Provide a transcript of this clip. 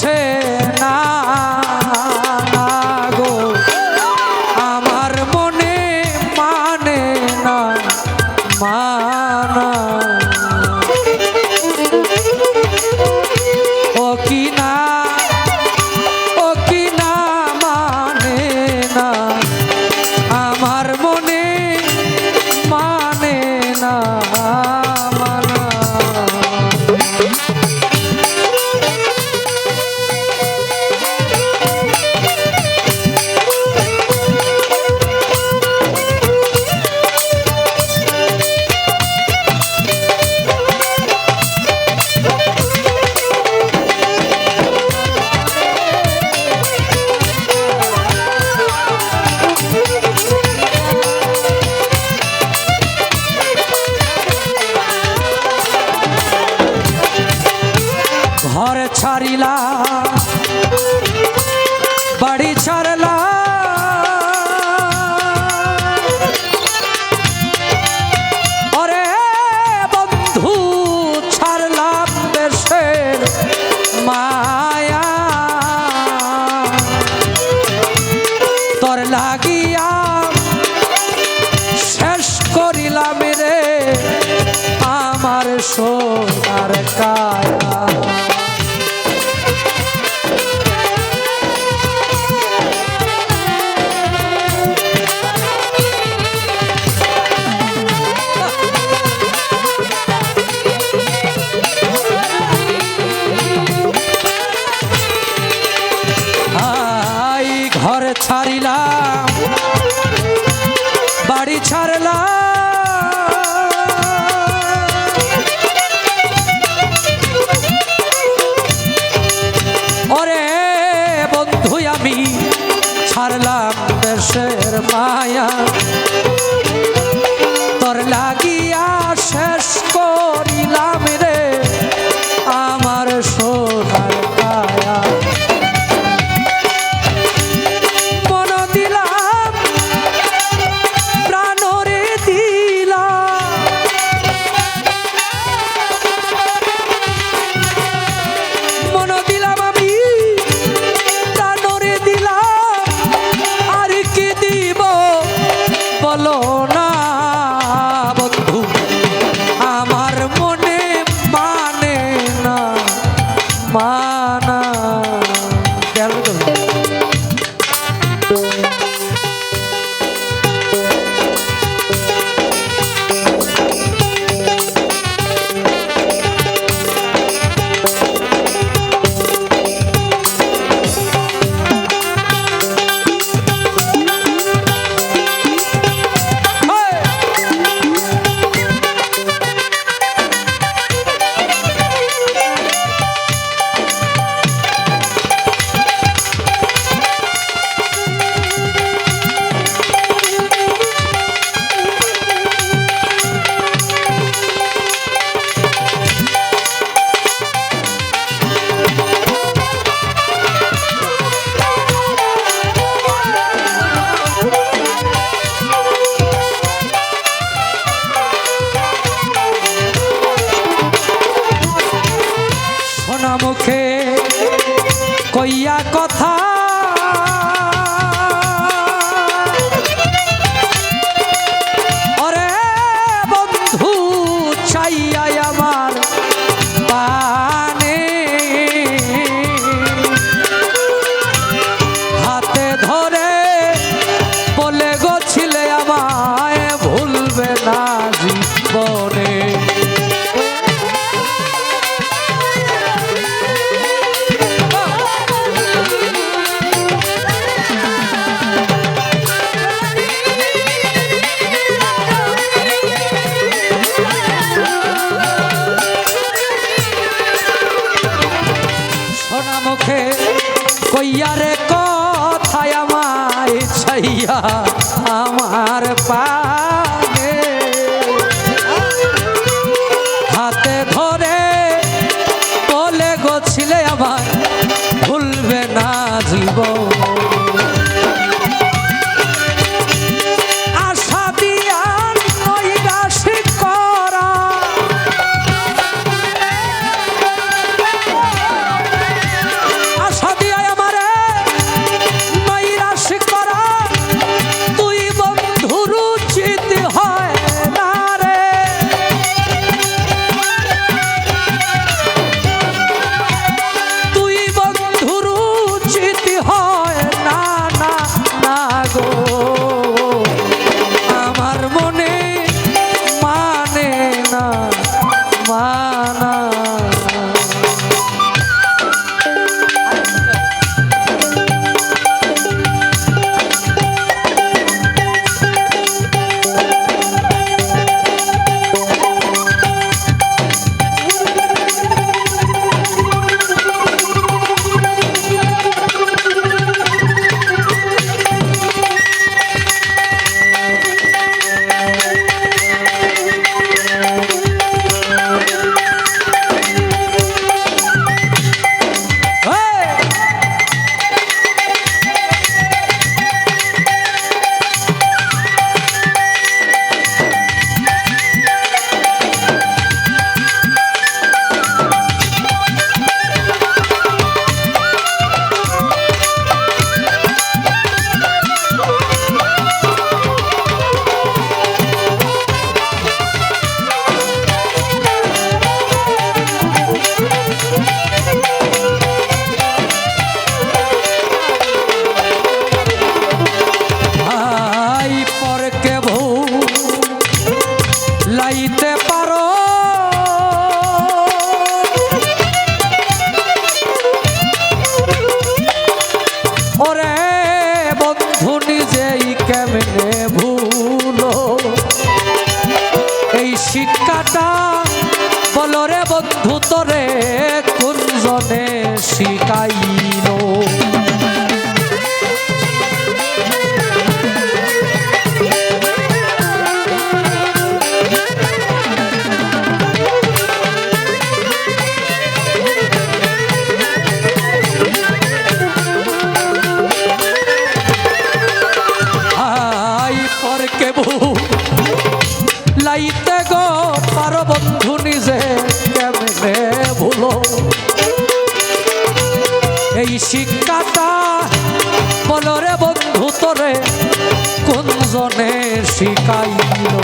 বুঝে না গো, আমার মনে মানে না মানা। ও কি না মানে না, আমার মনে মানে না মানা। ঘর ছাড়িলা বাড়ি ছাড়লা, ওরে বন্ধু ছাড়লাম দেশের মায়া, তোর লাগিয়া শেষ করিলাম রে আমার সোনার কায়া। ঘর ছাড়িলাম বাড়ি ছাড়লাম, ওরে বন্ধু আমি ছাড়লাম দেশের মায়া, তোর লাগিয়া শেষ করিলাম রে আমার সোনার কায়া। বলো না বন্ধু, আমার মনে মানে না মানা। মুখে কইয়া কথা ওরে বন্ধু চাইয়া আমার পানে, হাতে ধরে বলে গছিলে আমায় ভুলবে না জীবনে। মুখে কইয়া রে কথায় আমায় ছাইয়া আমার পানে, হাতে ধরে বলে গছিলে আমায় ভুলবে না জীবন। শিখাইল। লাইতে গো পারো বন্ধু নিজে কেমনে ভুলো, এই শিক্ষাটা বলো রে বন্ধু তোরে কোন জনে শিখাইল।